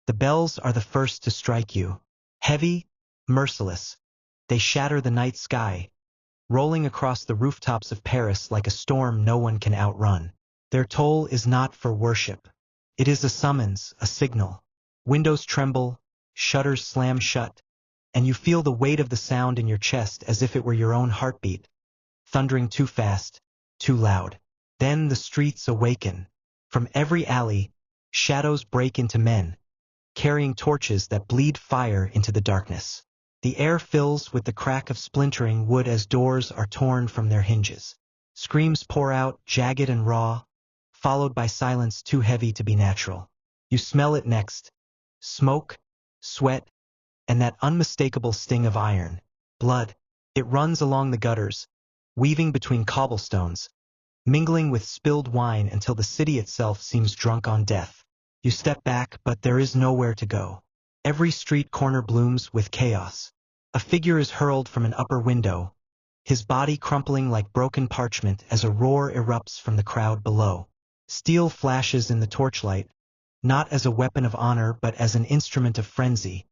The bells are the first to strike you. Heavy, merciless, they shatter the night sky, rolling across the rooftops of Paris like a storm no one can outrun. Their toll is not for worship. It is a summons, a signal. Windows tremble, shutters slam shut, and you feel the weight of the sound in your chest as if it were your own heartbeat, thundering too fast, too loud. Then the streets awaken. From every alley, shadows break into men, carrying torches that bleed fire into the darkness. The air fills with the crack of splintering wood as doors are torn from their hinges. Screams pour out, jagged and raw, followed by silence too heavy to be natural. You smell it next. Smoke, sweat, and that unmistakable sting of iron. Blood. It runs along the gutters, weaving between cobblestones, mingling with spilled wine until the city itself seems drunk on death. You step back, but there is nowhere to go. Every street corner blooms with chaos. A figure is hurled from an upper window, his body crumpling like broken parchment as a roar erupts from the crowd below. Steel flashes in the torchlight, not as a weapon of honor but as an instrument of frenzy,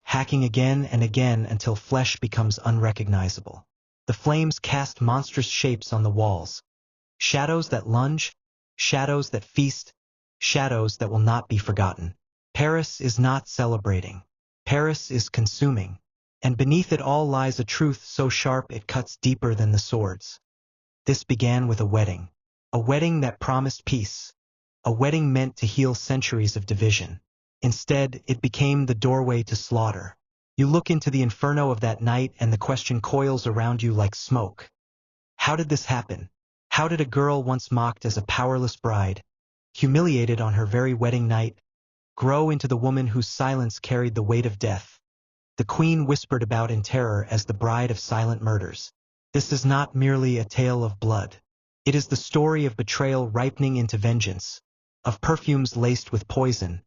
hacking again and again until flesh becomes unrecognizable. The flames cast monstrous shapes on the walls. Shadows that lunge, shadows that feast, shadows that will not be forgotten. Paris is not celebrating. Paris is consuming. And beneath it all lies a truth so sharp it cuts deeper than the swords. This began with a wedding that promised peace, a wedding meant to heal centuries of division. Instead, it became the doorway to slaughter. You look into the inferno of that night and the question coils around you like smoke. How did this happen? How did a girl once mocked as a powerless bride, humiliated on her very wedding night, grow into the woman whose silence carried the weight of death? The queen whispered about in terror as the bride of silent murders. This is not merely a tale of blood. It is the story of betrayal ripening into vengeance, of perfumes laced with poison,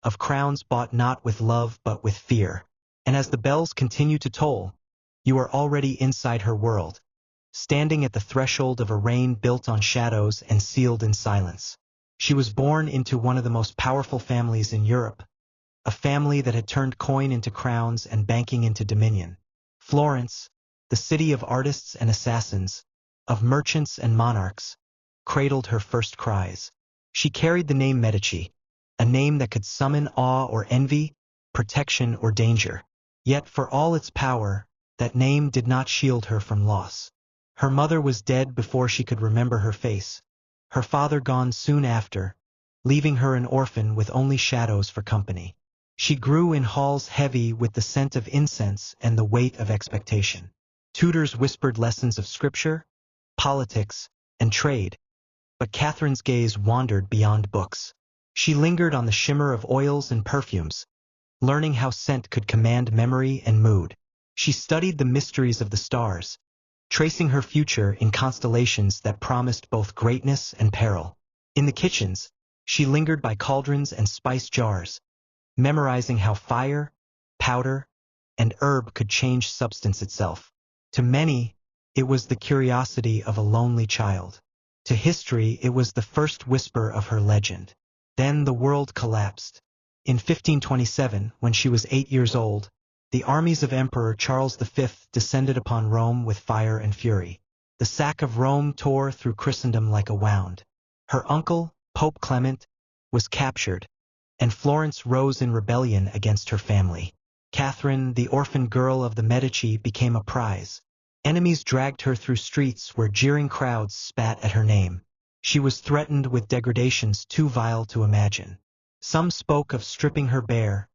of crowns bought not with love but with fear. And as the bells continue to toll, you are already inside her world, standing at the threshold of a reign built on shadows and sealed in silence. She was born into one of the most powerful families in Europe, a family that had turned coin into crowns and banking into dominion. Florence, the city of artists and assassins, of merchants and monarchs, cradled her first cries. She carried the name Medici, a name that could summon awe or envy, protection or danger. Yet for all its power, that name did not shield her from loss. Her mother was dead before she could remember her face, her father gone soon after, leaving her an orphan with only shadows for company. She grew in halls heavy with the scent of incense and the weight of expectation. Tutors whispered lessons of scripture, politics, and trade, but Catherine's gaze wandered beyond books. She lingered on the shimmer of oils and perfumes, learning how scent could command memory and mood. She studied the mysteries of the stars, tracing her future in constellations that promised both greatness and peril. In the kitchens, she lingered by cauldrons and spice jars, memorizing how fire, powder, and herb could change substance itself. To many, it was the curiosity of a lonely child. To history, it was the first whisper of her legend. Then the world collapsed. In 1527, when she was 8 years old, the armies of Emperor Charles V descended upon Rome with fire and fury. The sack of Rome tore through Christendom like a wound. Her uncle, Pope Clement, was captured, and Florence rose in rebellion against her family. Catherine, the orphan girl of the Medici, became a prize. Enemies dragged her through streets where jeering crowds spat at her name. She was threatened with degradations too vile to imagine. Some spoke of stripping her bare,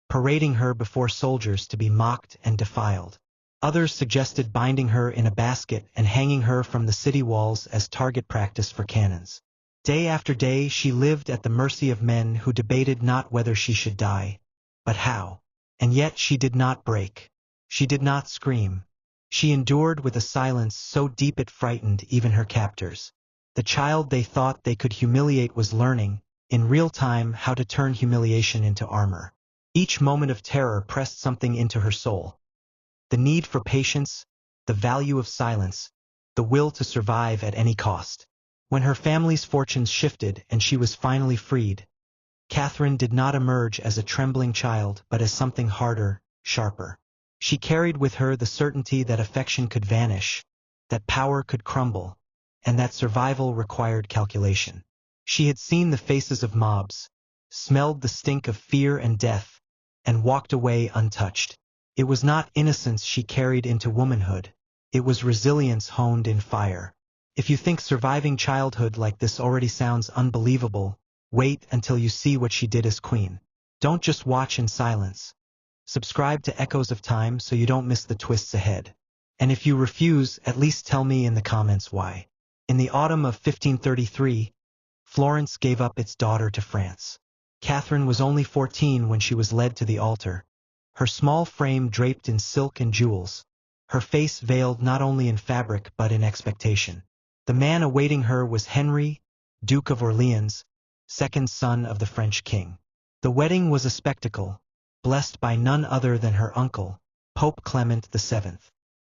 parading her before soldiers to be mocked and defiled. Others suggested binding her in a basket and hanging her from the city walls as target practice for cannons. Day after day she lived at the mercy of men who debated not whether she should die, but how. And yet she did not break. She did not scream. She endured with a silence so deep it frightened even her captors. The child they thought they could humiliate was learning, in real time, how to turn humiliation into armor. Each moment of terror pressed something into her soul. The need for patience, the value of silence, the will to survive at any cost. When her family's fortunes shifted and she was finally freed, Catherine did not emerge as a trembling child but as something harder, sharper. She carried with her the certainty that affection could vanish, that power could crumble, and that survival required calculation. She had seen the faces of mobs, smelled the stink of fear and death, and walked away untouched. It was not innocence she carried into womanhood, it was resilience honed in fire. If you think surviving childhood like this already sounds unbelievable, wait until you see what she did as queen. Don't just watch in silence. Subscribe to Echoes of Time so you don't miss the twists ahead. And if you refuse, at least tell me in the comments why. In the autumn of 1533, Florence gave up its daughter to France. Catherine was only 14 when she was led to the altar, her small frame draped in silk and jewels, her face veiled not only in fabric but in expectation. The man awaiting her was Henry, Duke of Orleans, second son of the French king. The wedding was a spectacle, blessed by none other than her uncle, Pope Clement VII.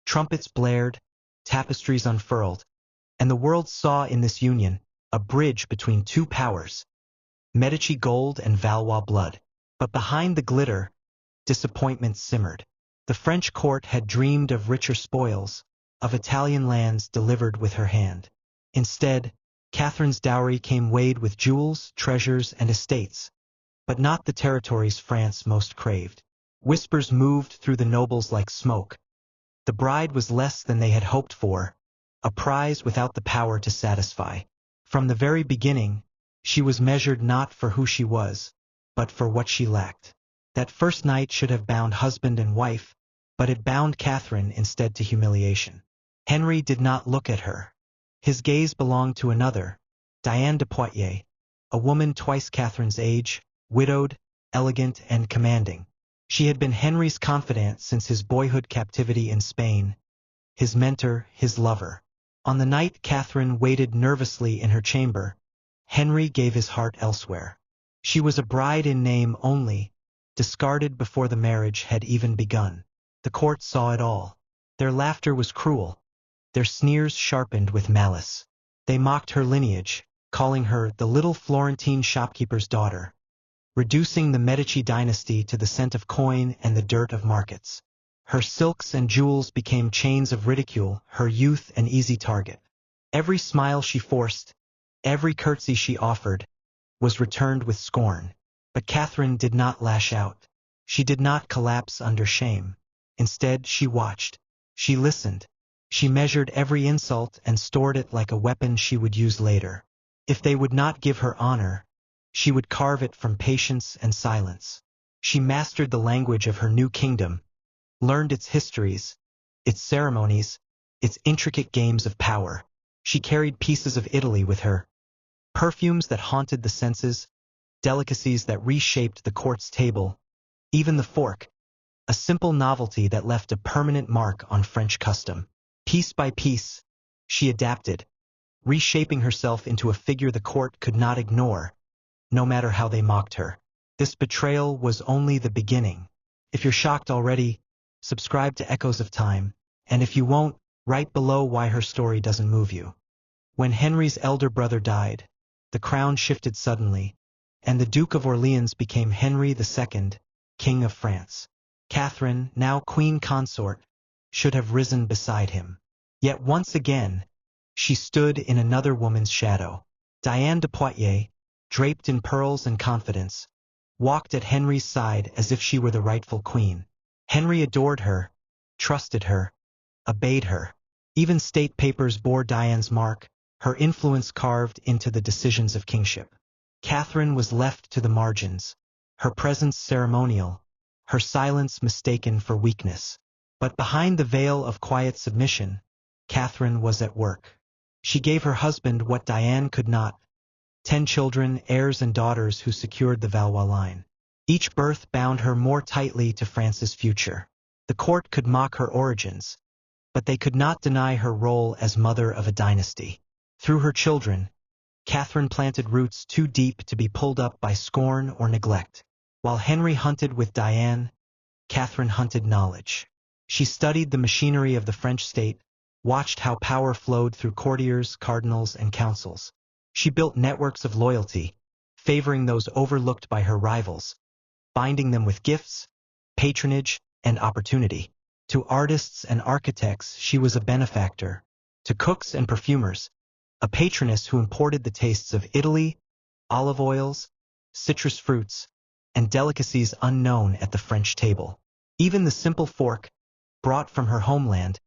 Trumpets blared, tapestries unfurled, and the world saw in this union a bridge between two powers, Medici gold and Valois blood. But behind the glitter, disappointment simmered. The French court had dreamed of richer spoils, of Italian lands delivered with her hand. Instead, Catherine's dowry came weighed with jewels, treasures, and estates, but not the territories France most craved. Whispers moved through the nobles like smoke. The bride was less than they had hoped for, a prize without the power to satisfy. From the very beginning, she was measured not for who she was, but for what she lacked. That first night should have bound husband and wife, but it bound Catherine instead to humiliation. Henry did not look at her. His gaze belonged to another, Diane de Poitiers, a woman twice Catherine's age, widowed, elegant, and commanding. She had been Henry's confidant since his boyhood captivity in Spain, his mentor, his lover. On the night Catherine waited nervously in her chamber, Henry gave his heart elsewhere. She was a bride in name only, discarded before the marriage had even begun. The court saw it all. Their laughter was cruel, their sneers sharpened with malice. They mocked her lineage, calling her the little Florentine shopkeeper's daughter, reducing the Medici dynasty to the scent of coin and the dirt of markets. Her silks and jewels became chains of ridicule, her youth an easy target. Every smile she forced, every curtsy she offered, was returned with scorn. But Catherine did not lash out. She did not collapse under shame. Instead, she watched. She listened. She measured every insult and stored it like a weapon she would use later. If they would not give her honor, she would carve it from patience and silence. She mastered the language of her new kingdom, learned its histories, its ceremonies, its intricate games of power. She carried pieces of Italy with her, perfumes that haunted the senses, delicacies that reshaped the court's table, even the fork, a simple novelty that left a permanent mark on French custom. Piece by piece, she adapted, reshaping herself into a figure the court could not ignore, no matter how they mocked her. This betrayal was only the beginning. If you're shocked already, subscribe to Echoes of Time, and if you won't, write below why her story doesn't move you. When Henry's elder brother died, the crown shifted suddenly, and the Duke of Orleans became Henry II, King of France. Catherine, now queen consort, should have risen beside him. Yet once again, she stood in another woman's shadow. Diane de Poitiers, draped in pearls and confidence, walked at Henry's side as if she were the rightful queen. Henry adored her, trusted her, obeyed her. Even state papers bore Diane's mark, her influence carved into the decisions of kingship. Catherine was left to the margins, her presence ceremonial, her silence mistaken for weakness. But behind the veil of quiet submission, Catherine was at work. She gave her husband what Diane could not: 10 children, heirs and daughters who secured the Valois line. Each birth bound her more tightly to France's future. The court could mock her origins, but they could not deny her role as mother of a dynasty. Through her children, Catherine planted roots too deep to be pulled up by scorn or neglect. While Henry hunted with Diane, Catherine hunted knowledge. She studied the machinery of the French state, watched how power flowed through courtiers, cardinals, and councils. She built networks of loyalty, favoring those overlooked by her rivals, binding them with gifts, patronage, and opportunity. To artists and architects, she was a benefactor. To cooks and perfumers, a patroness who imported the tastes of Italy, olive oils, citrus fruits, and delicacies unknown at the French table. Even the simple fork, brought from her homeland,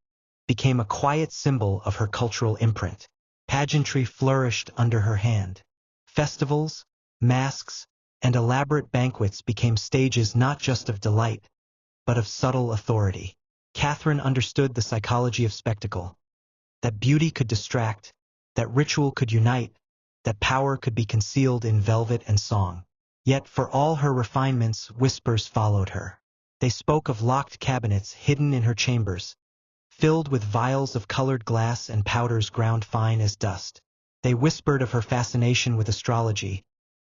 became a quiet symbol of her cultural imprint. Pageantry flourished under her hand. Festivals, masks, and elaborate banquets became stages not just of delight, but of subtle authority. Catherine understood the psychology of spectacle, that beauty could distract, that ritual could unite, that power could be concealed in velvet and song. Yet for all her refinements, whispers followed her. They spoke of locked cabinets hidden in her chambers, filled with vials of colored glass and powders ground fine as dust. They whispered of her fascination with astrology,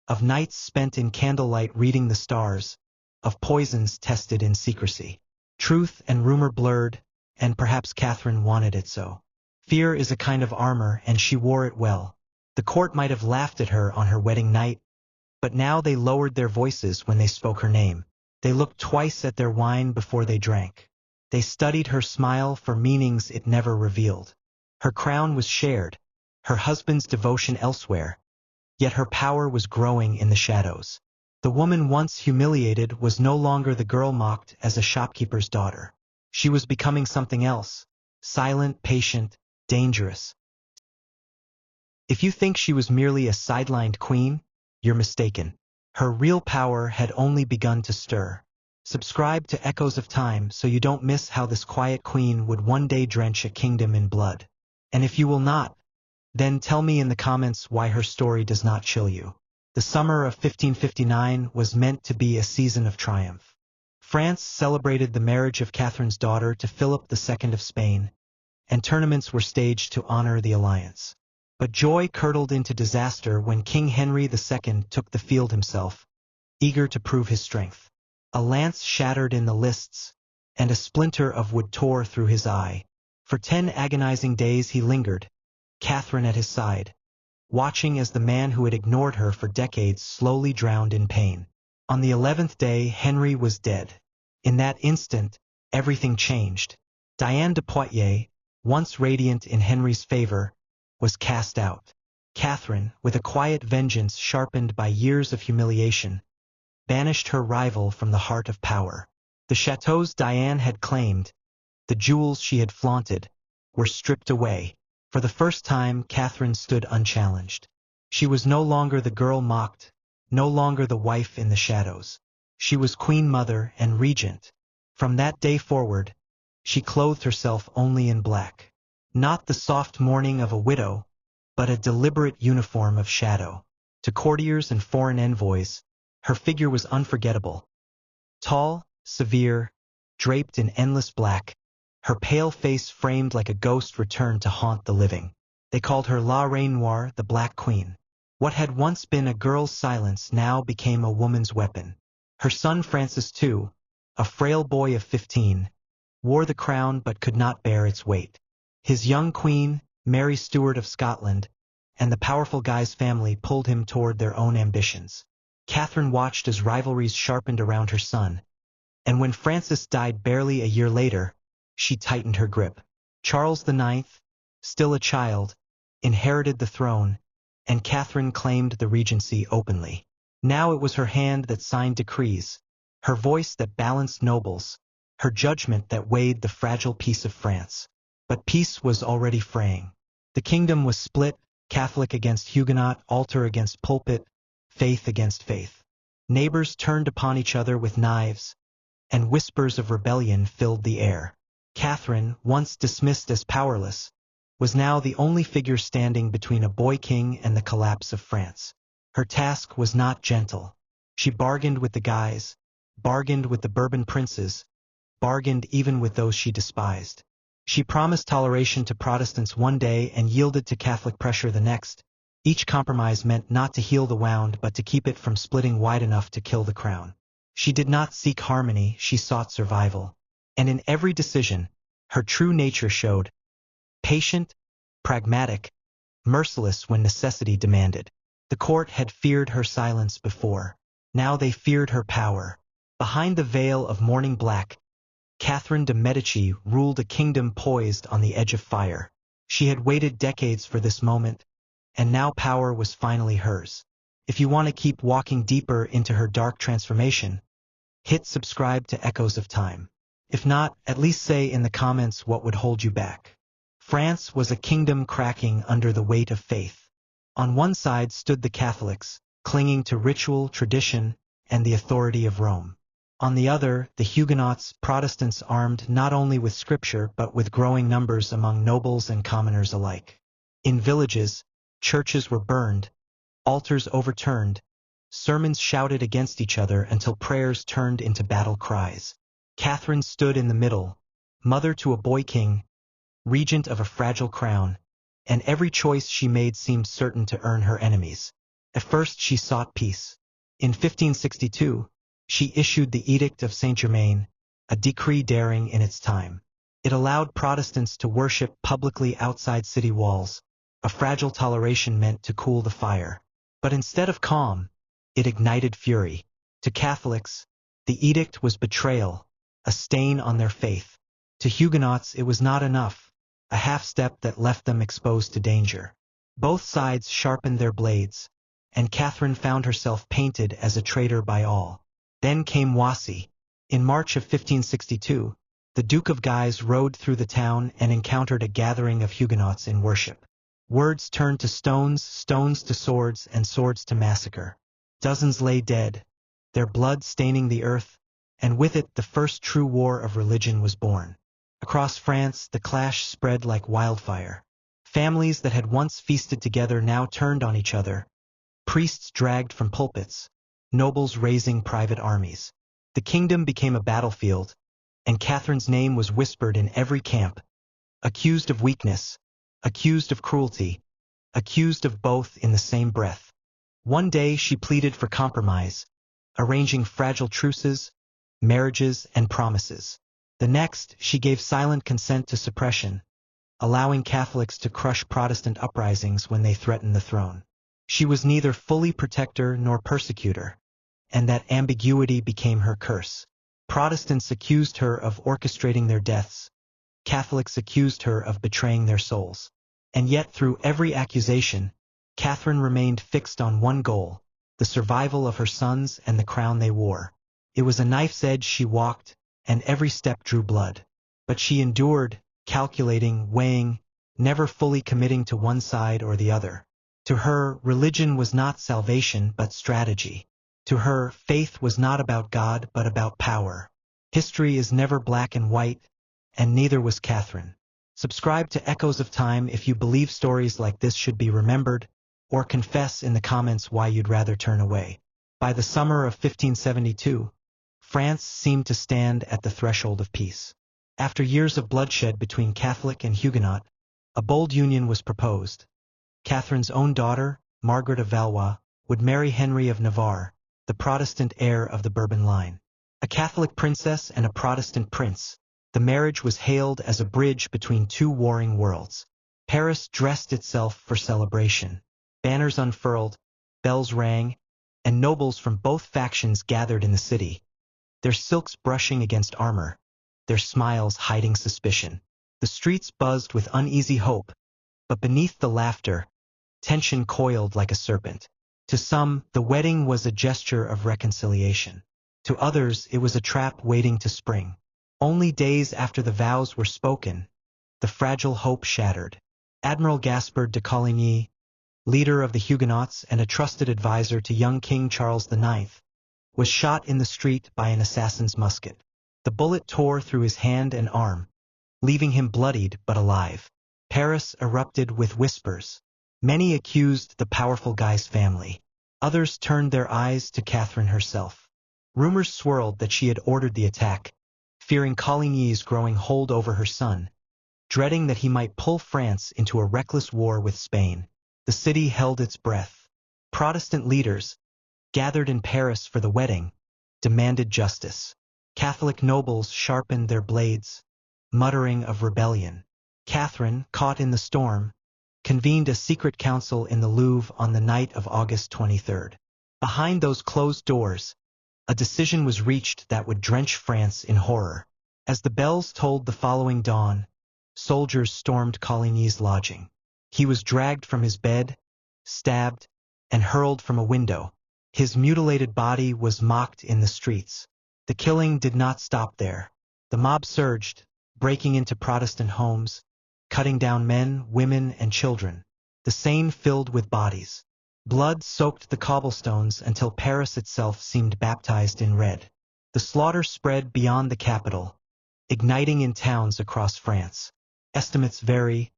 of nights spent in candlelight reading the stars, of poisons tested in secrecy. Truth and rumor blurred, and perhaps Catherine wanted it so. Fear is a kind of armor, and she wore it well. The court might have laughed at her on her wedding night, but now they lowered their voices when they spoke her name. They looked twice at their wine before they drank. They studied her smile for meanings it never revealed. Her crown was shared, her husband's devotion elsewhere, yet her power was growing in the shadows. The woman once humiliated was no longer the girl mocked as a shopkeeper's daughter. She was becoming something else, silent, patient, dangerous. If you think she was merely a sidelined queen, you're mistaken. Her real power had only begun to stir. Subscribe to Echoes of Time so you don't miss how this quiet queen would one day drench a kingdom in blood. And if you will not, then tell me in the comments why her story does not chill you. The summer of 1559 was meant to be a season of triumph. France celebrated the marriage of Catherine's daughter to Philip II of Spain, and tournaments were staged to honor the alliance. But joy curdled into disaster when King Henry II took the field himself, eager to prove his strength. A lance shattered in the lists, and a splinter of wood tore through his eye. For 10 agonizing days he lingered, Catherine at his side, watching as the man who had ignored her for decades slowly drowned in pain. On the 11th day, Henry was dead. In that instant, everything changed. Diane de Poitiers, once radiant in Henry's favor, was cast out. Catherine, with a quiet vengeance sharpened by years of humiliation, banished her rival from the heart of power. The chateaux Diane had claimed, the jewels she had flaunted, were stripped away. For the first time, Catherine stood unchallenged. She was no longer the girl mocked, no longer the wife in the shadows. She was queen mother and regent. From that day forward, she clothed herself only in black. Not the soft mourning of a widow, but a deliberate uniform of shadow. To courtiers and foreign envoys, her figure was unforgettable. Tall, severe, draped in endless black, her pale face framed like a ghost returned to haunt the living. They called her La Reine Noire, the Black Queen. What had once been a girl's silence now became a woman's weapon. Her son Francis II, a frail boy of 15, wore the crown but could not bear its weight. His young queen, Mary Stuart of Scotland, and the powerful Guy's family pulled him toward their own ambitions. Catherine watched as rivalries sharpened around her son, and when Francis died barely a year later, she tightened her grip. Charles IX, still a child, inherited the throne, and Catherine claimed the regency openly. Now it was her hand that signed decrees, her voice that balanced nobles, her judgment that weighed the fragile peace of France. But peace was already fraying. The kingdom was split, Catholic against Huguenot, altar against pulpit, faith against faith. Neighbors turned upon each other with knives, and whispers of rebellion filled the air. Catherine, once dismissed as powerless, was now the only figure standing between a boy king and the collapse of France. Her task was not gentle. She bargained with the Guys, bargained with the Bourbon princes, bargained even with those she despised. She promised toleration to Protestants one day and yielded to Catholic pressure the next. Each compromise meant not to heal the wound but to keep it from splitting wide enough to kill the crown. She did not seek harmony, she sought survival. And in every decision, her true nature showed. Patient, pragmatic, merciless when necessity demanded. The court had feared her silence before. Now they feared her power. Behind the veil of morning black, Catherine de Medici ruled a kingdom poised on the edge of fire. She had waited decades for this moment, and now power was finally hers. If you want to keep walking deeper into her dark transformation, hit subscribe to Echoes of Time. If not, at least say in the comments what would hold you back. France was a kingdom cracking under the weight of faith. On one side stood the Catholics, clinging to ritual, tradition, and the authority of Rome. On the other, the Huguenots, Protestants armed not only with scripture but with growing numbers among nobles and commoners alike. In villages, churches were burned, altars overturned, sermons shouted against each other until prayers turned into battle cries. Catherine stood in the middle, mother to a boy king, regent of a fragile crown, and every choice she made seemed certain to earn her enemies. At first she sought peace. In 1562, she issued the Edict of Saint-Germain, a decree daring in its time. It allowed Protestants to worship publicly outside city walls, a fragile toleration meant to cool the fire. But instead of calm, it ignited fury. To Catholics, the edict was betrayal, a stain on their faith. To Huguenots it was not enough, a half-step that left them exposed to danger. Both sides sharpened their blades, and Catherine found herself painted as a traitor by all. Then came Wassy. In March of 1562, the Duke of Guise rode through the town and encountered a gathering of Huguenots in worship. Words turned to stones, stones to swords, and swords to massacre. Dozens lay dead, their blood staining the earth, and with it the first true war of religion was born. Across France, the clash spread like wildfire. Families that had once feasted together now turned on each other. Priests dragged from pulpits, nobles raising private armies. The kingdom became a battlefield, and Catherine's name was whispered in every camp. Accused of weakness, accused of cruelty, accused of both in the same breath. One day she pleaded for compromise, arranging fragile truces, marriages, and promises. The next, she gave silent consent to suppression, allowing Catholics to crush Protestant uprisings when they threatened the throne. She was neither fully protector nor persecutor, and that ambiguity became her curse. Protestants accused her of orchestrating their deaths. Catholics accused her of betraying their souls. And yet through every accusation, Catherine remained fixed on one goal, the survival of her sons and the crown they wore. It was a knife's edge she walked, and every step drew blood. But she endured, calculating, weighing, never fully committing to one side or the other. To her, religion was not salvation but strategy. To her, faith was not about God but about power. History is never black and white, and neither was Catherine. Subscribe to Echoes of Time if you believe stories like this should be remembered, or confess in the comments why you'd rather turn away. By the summer of 1572, France seemed to stand at the threshold of peace. After years of bloodshed between Catholic and Huguenot, a bold union was proposed. Catherine's own daughter, Margaret of Valois, would marry Henry of Navarre, the Protestant heir of the Bourbon line. A Catholic princess and a Protestant prince, the marriage was hailed as a bridge between two warring worlds. Paris dressed itself for celebration. Banners unfurled, bells rang, and nobles from both factions gathered in the city, their silks brushing against armor, their smiles hiding suspicion. The streets buzzed with uneasy hope, but beneath the laughter, tension coiled like a serpent. To some, the wedding was a gesture of reconciliation. To others, it was a trap waiting to spring. Only days after the vows were spoken, the fragile hope shattered. Admiral Gaspard de Coligny, leader of the Huguenots and a trusted advisor to young King Charles IX, was shot in the street by an assassin's musket. The bullet tore through his hand and arm, leaving him bloodied but alive. Paris erupted with whispers. Many accused the powerful Guise family. Others turned their eyes to Catherine herself. Rumors swirled that she had ordered the attack, fearing Coligny's growing hold over her son, dreading that he might pull France into a reckless war with Spain. The city held its breath. Protestant leaders, gathered in Paris for the wedding, demanded justice. Catholic nobles sharpened their blades, muttering of rebellion. Catherine, caught in the storm, convened a secret council in the Louvre on the night of August 23rd. Behind those closed doors, a decision was reached that would drench France in horror. As the bells tolled the following dawn, soldiers stormed Coligny's lodging. He was dragged from his bed, stabbed, and hurled from a window. His mutilated body was mocked in the streets. The killing did not stop there. The mob surged, breaking into Protestant homes, cutting down men, women, and children. The Seine filled with bodies. Blood soaked the cobblestones until Paris itself seemed baptized in red. The slaughter spread beyond the capital, igniting in towns across France. Estimates vary,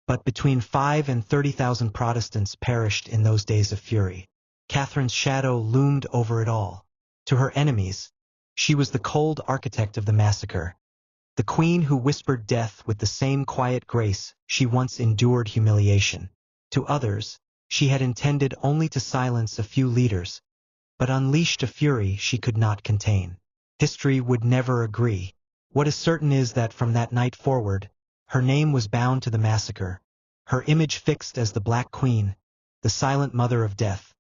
but between 5 and 30,000 Protestants perished in those days of fury. Catherine's shadow loomed over it all. To her enemies, she was the cold architect of the massacre, the queen who whispered death with the same quiet grace she once endured humiliation. To others, she had intended only to silence a few leaders, but unleashed a fury she could not contain. History would never agree. What is certain is that from that night forward, her name was bound to the massacre, her image fixed as the Black Queen, the silent mother of death,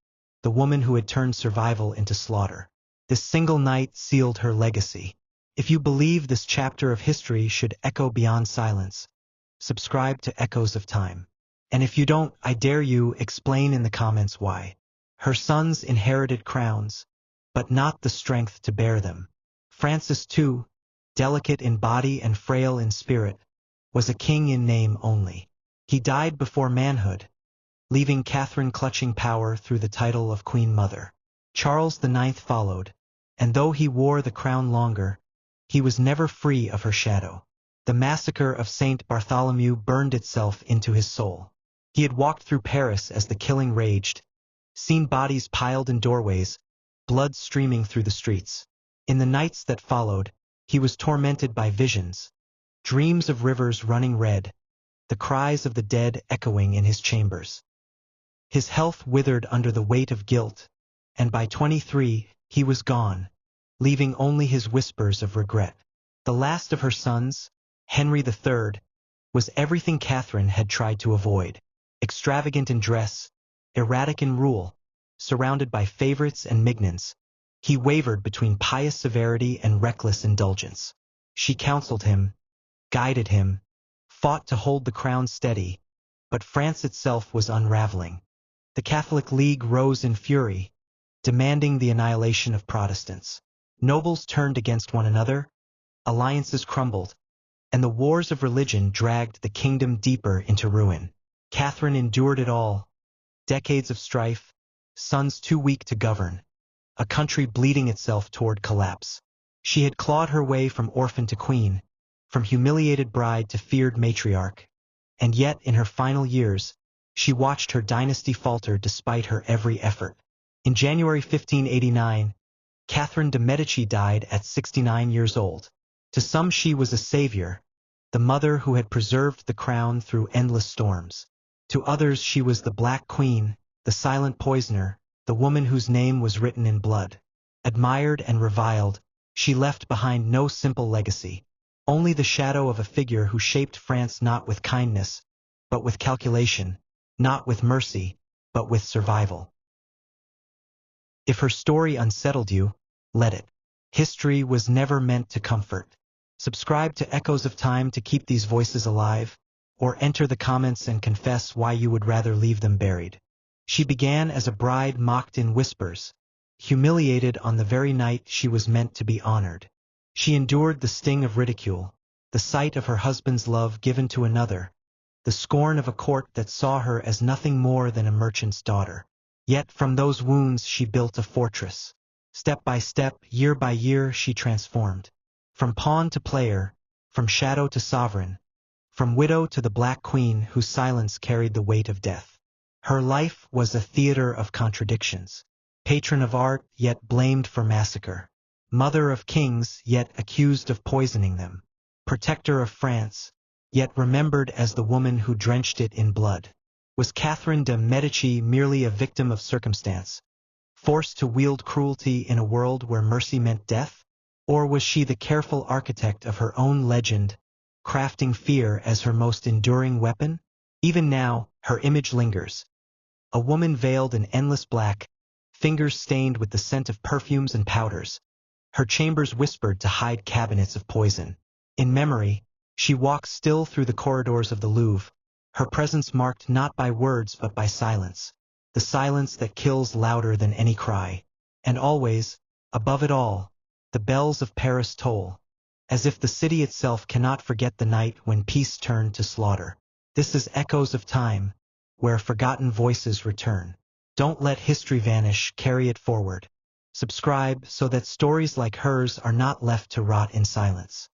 the woman who had turned survival into slaughter. This single night sealed her legacy. If you believe this chapter of history should echo beyond silence, subscribe to Echoes of Time. And if you don't, I dare you explain in the comments why. Her sons inherited crowns, but not the strength to bear them. Francis, too, delicate in body and frail in spirit, was a king in name only. He died before manhood, leaving Catherine clutching power through the title of Queen Mother. Charles IX followed, and though he wore the crown longer, he was never free of her shadow. The massacre of Saint Bartholomew burned itself into his soul. He had walked through Paris as the killing raged, seen bodies piled in doorways, blood streaming through the streets. In the nights that followed, he was tormented by visions, dreams of rivers running red, the cries of the dead echoing in his chambers. His health withered under the weight of guilt, and by 23 he was gone, leaving only his whispers of regret. The last of her sons, Henry III, was everything Catherine had tried to avoid. Extravagant in dress, erratic in rule, surrounded by favorites and mignons, he wavered between pious severity and reckless indulgence. She counseled him, guided him, fought to hold the crown steady, but France itself was unraveling. The Catholic League rose in fury, demanding the annihilation of Protestants. Nobles turned against one another, alliances crumbled, and the wars of religion dragged the kingdom deeper into ruin. Catherine endured it all, decades of strife, sons too weak to govern, a country bleeding itself toward collapse. She had clawed her way from orphan to queen, from humiliated bride to feared matriarch, and yet in her final years, she watched her dynasty falter despite her every effort. In January 1589, Catherine de Medici died at 69 years old. To some she was a savior, the mother who had preserved the crown through endless storms. To others she was the Black Queen, the silent poisoner, the woman whose name was written in blood. Admired and reviled, she left behind no simple legacy, only the shadow of a figure who shaped France not with kindness, but with calculation, not with mercy, but with survival. If her story unsettled you, let it. History was never meant to comfort. Subscribe to Echoes of Time to keep these voices alive, or enter the comments and confess why you would rather leave them buried. She began as a bride mocked in whispers, humiliated on the very night she was meant to be honored. She endured the sting of ridicule, the sight of her husband's love given to another, the scorn of a court that saw her as nothing more than a merchant's daughter. Yet from those wounds she built a fortress. Step by step, year by year, she transformed. From pawn to player, from shadow to sovereign, from widow to the Black Queen whose silence carried the weight of death. Her life was a theater of contradictions. Patron of art, yet blamed for massacre. Mother of kings, yet accused of poisoning them. Protector of France, yet remembered as the woman who drenched it in blood. Was Catherine de Medici merely a victim of circumstance, forced to wield cruelty in a world where mercy meant death? Or was she the careful architect of her own legend, crafting fear as her most enduring weapon? Even now, her image lingers. A woman veiled in endless black, fingers stained with the scent of perfumes and powders, her chambers whispered to hide cabinets of poison. In memory, she walks still through the corridors of the Louvre, her presence marked not by words but by silence, the silence that kills louder than any cry. And always, above it all, the bells of Paris toll, as if the city itself cannot forget the night when peace turned to slaughter. This is Echoes of Time, where forgotten voices return. Don't let history vanish, carry it forward. Subscribe so that stories like hers are not left to rot in silence.